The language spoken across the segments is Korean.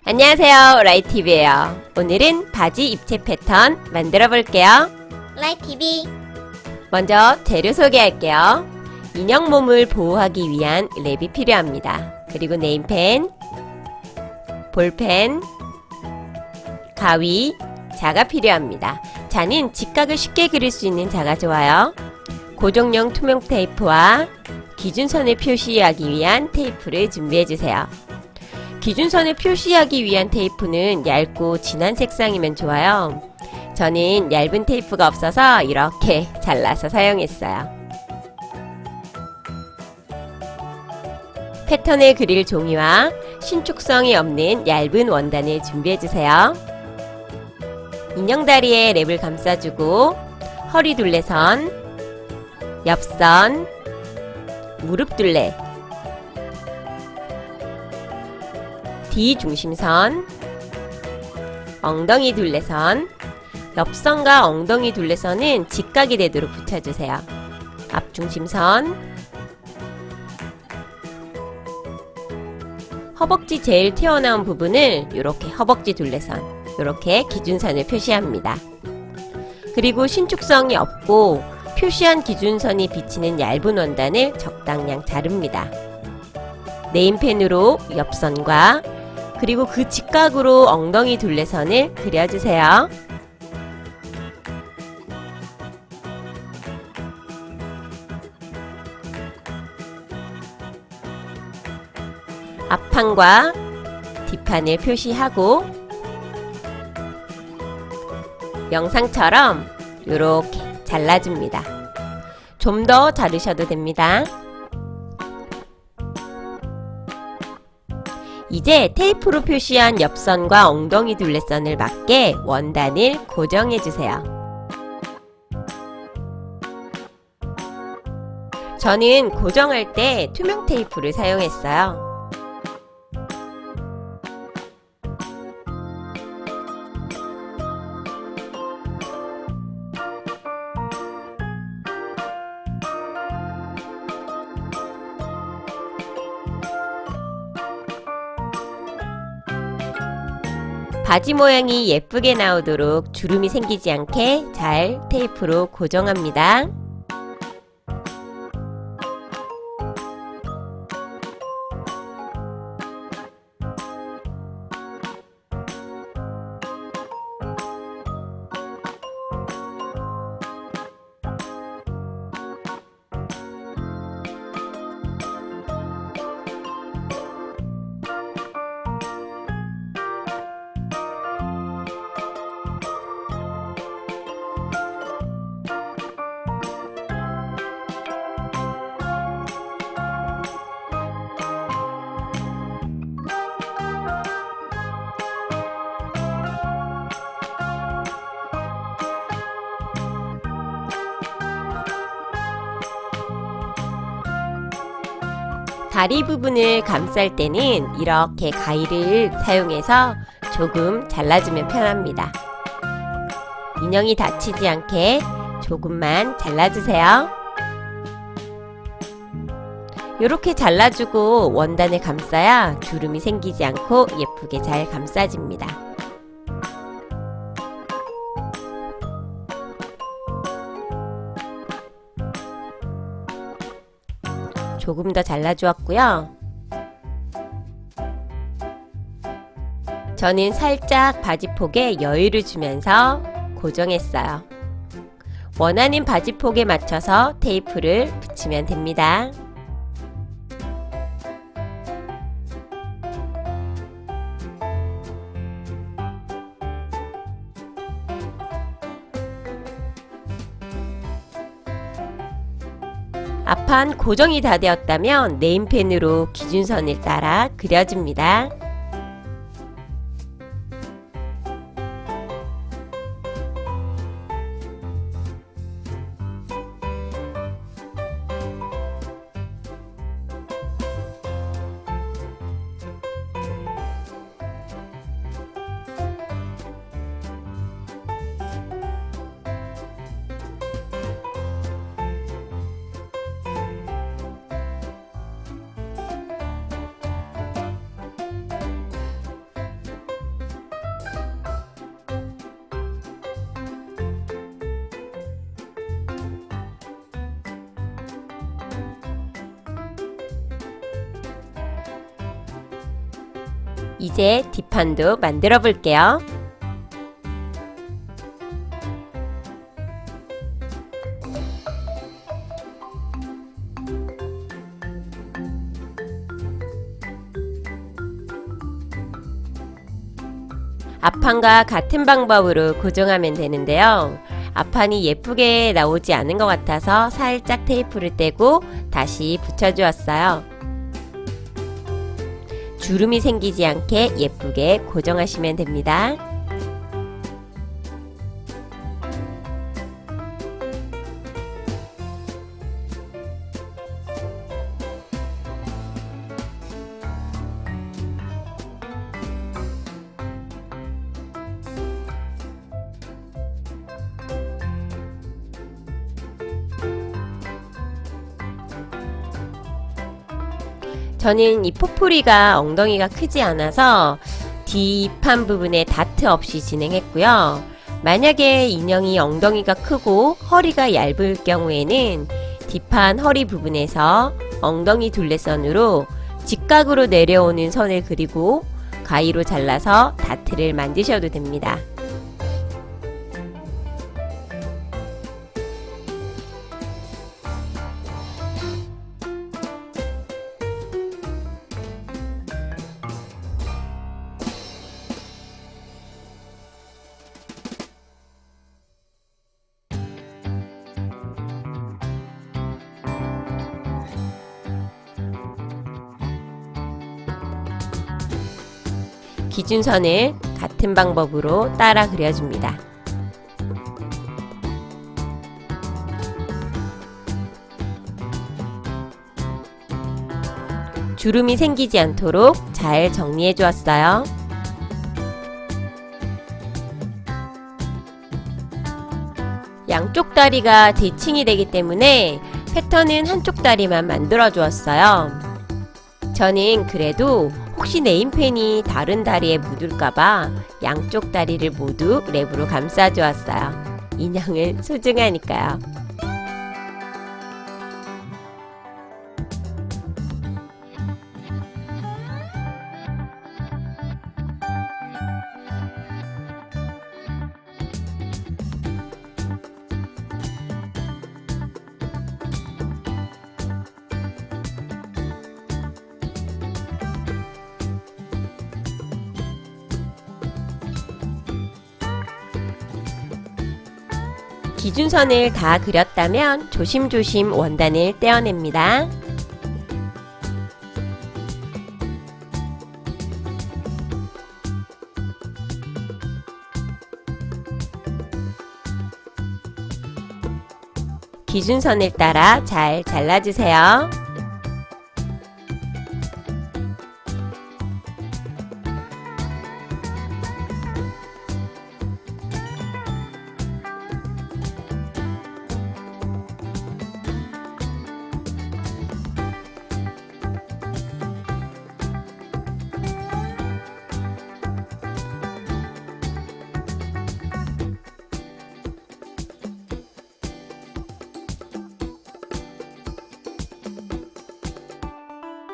안녕하세요, 라이TV예요. 오늘은 바지 입체 패턴 만들어 볼게요. 라이TV. 먼저 재료 소개할게요. 인형 몸을 보호하기 위한 랩이 필요합니다. 그리고 네임펜, 볼펜, 가위, 자가 필요합니다. 자는 직각을 쉽게 그릴 수 있는 자가 좋아요. 고정용 투명 테이프와 기준선을 표시하기 위한 테이프를 준비해주세요. 기준선을 표시하기 위한 테이프는 얇고 진한 색상이면 좋아요. 저는 얇은 테이프가 없어서 이렇게 잘라서 사용했어요. 패턴을 그릴 종이와 신축성이 없는 얇은 원단을 준비해주세요. 인형 다리에 랩을 감싸주고 허리 둘레선, 옆선, 무릎 둘레, 뒤중심선, 엉덩이 둘레선, 옆선과 엉덩이 둘레선은 직각이 되도록 붙여주세요. 앞중심선, 허벅지 제일 튀어나온 부분을 이렇게 허벅지 둘레선, 이렇게 기준선을 표시합니다. 그리고 신축성이 없고 표시한 기준선이 비치는 얇은 원단을 적당량 자릅니다. 네임펜으로 옆선과 그리고 그 직각으로 엉덩이 둘레선을 그려주세요. 앞판과 뒷판을 표시하고 영상처럼 이렇게 잘라줍니다. 좀 더 자르셔도 됩니다. 이제 테이프로 표시한 옆선과 엉덩이 둘레선을 맞게 원단을 고정해주세요. 저는 고정할 때 투명 테이프를 사용했어요. 바지 모양이 예쁘게 나오도록 주름이 생기지 않게 잘 테이프로 고정합니다. 다리 부분을 감쌀 때는 이렇게 가위를 사용해서 조금 잘라주면 편합니다. 인형이 다치지 않게 조금만 잘라주세요. 이렇게 잘라주고 원단을 감싸야 주름이 생기지 않고 예쁘게 잘 감싸집니다. 조금 더 잘라주었고요. 저는 살짝 바지폭에 여유를 주면서 고정했어요. 원하는 바지폭에 맞춰서 테이프를 붙이면 됩니다. 앞판 고정이 다 되었다면 네임펜으로 기준선을 따라 그려줍니다. 이제 뒷판도 만들어 볼게요. 앞판과 같은 방법으로 고정하면 되는데요. 앞판이 예쁘게 나오지 않은 것 같아서 살짝 테이프를 떼고 다시 붙여주었어요. 주름이 생기지 않게 예쁘게 고정하시면 됩니다. 저는 이 포풀이가 엉덩이가 크지 않아서 뒷판 부분에 다트 없이 진행했고요. 만약에 인형이 엉덩이가 크고 허리가 얇을 경우에는 뒷판 허리 부분에서 엉덩이 둘레선으로 직각으로 내려오는 선을 그리고 가위로 잘라서 다트를 만드셔도 됩니다. 기준선을 같은 방법으로 따라 그려줍니다. 주름이 생기지 않도록 잘 정리해 주었어요. 양쪽 다리가 대칭이 되기 때문에 패턴은 한쪽 다리만 만들어 주었어요. 저는 그래도 혹시 네임펜이 다른 다리에 묻을까봐 양쪽 다리를 모두 랩으로 감싸 주었어요. 인형은 소중하니까요. 기준선을 다 그렸다면 조심조심 원단을 떼어냅니다. 기준선을 따라 잘 잘라주세요.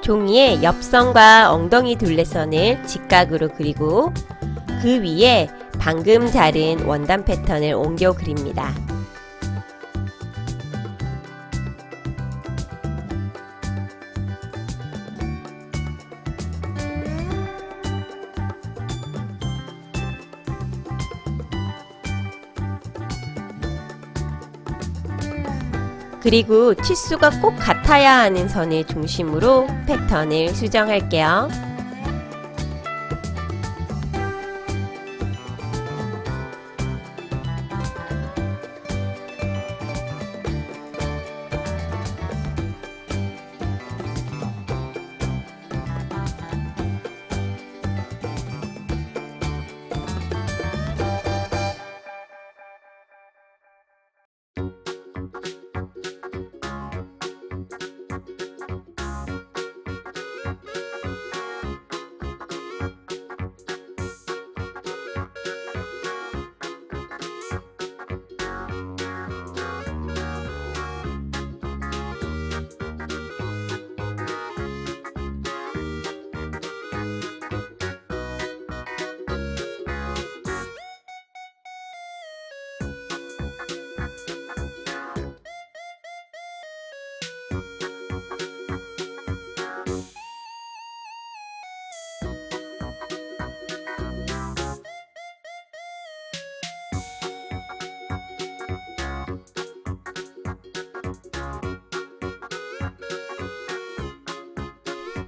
종이에 옆선과 엉덩이 둘레선을 직각으로 그리고 그 위에 방금 자른 원단 패턴을 옮겨 그립니다. 그리고 치수가 꼭 같아야 하는 선을 중심으로 패턴을 수정할게요.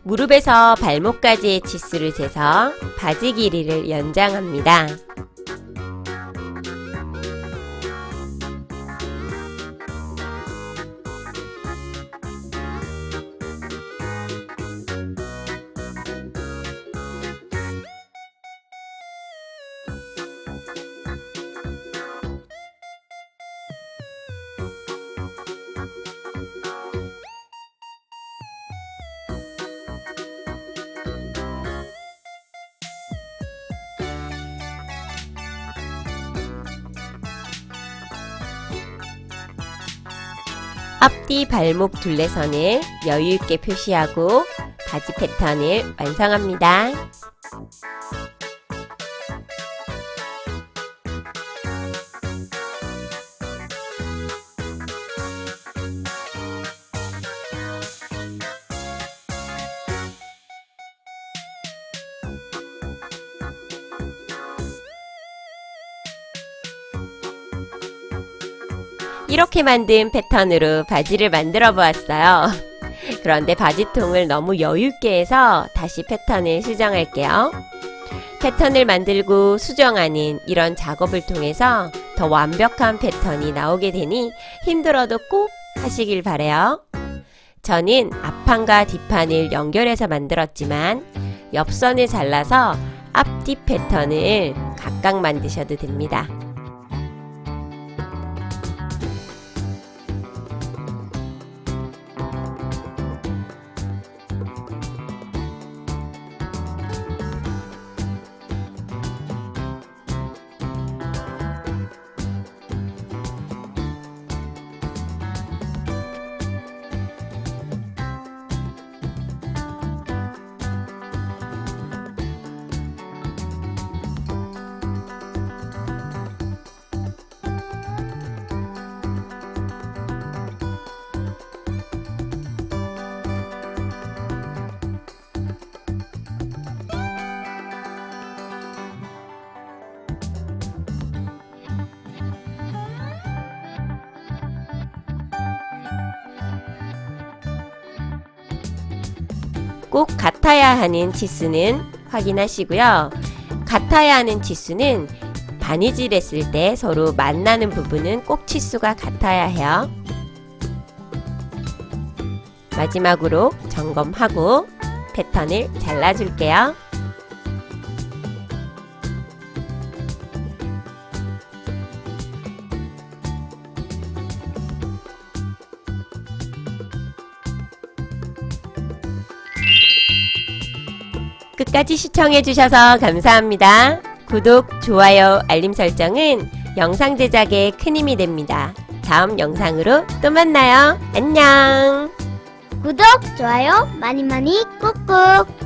무릎에서 발목까지의 치수를 재서 바지 길이를 연장합니다. 앞뒤 발목 둘레선을 여유있게 표시하고 바지 패턴을 완성합니다. 이렇게 만든 패턴으로 바지를 만들어 보았어요. 그런데 바지통을 너무 여유있게 해서 다시 패턴을 수정할게요. 패턴을 만들고 수정하는 이런 작업을 통해서 더 완벽한 패턴이 나오게 되니 힘들어도 꼭 하시길 바래요. 저는 앞판과 뒷판을 연결해서 만들었지만 옆선을 잘라서 앞뒤 패턴을 각각 만드셔도 됩니다. 꼭 같아야 하는 치수는 확인하시고요. 같아야 하는 치수는 바느질 했을 때 서로 만나는 부분은 꼭 치수가 같아야 해요. 마지막으로 점검하고 패턴을 잘라줄게요. 끝까지 시청해주셔서 감사합니다. 구독, 좋아요, 알림 설정은 영상 제작에 큰 힘이 됩니다. 다음 영상으로 또 만나요. 안녕! 구독, 좋아요 많이 꾹꾹.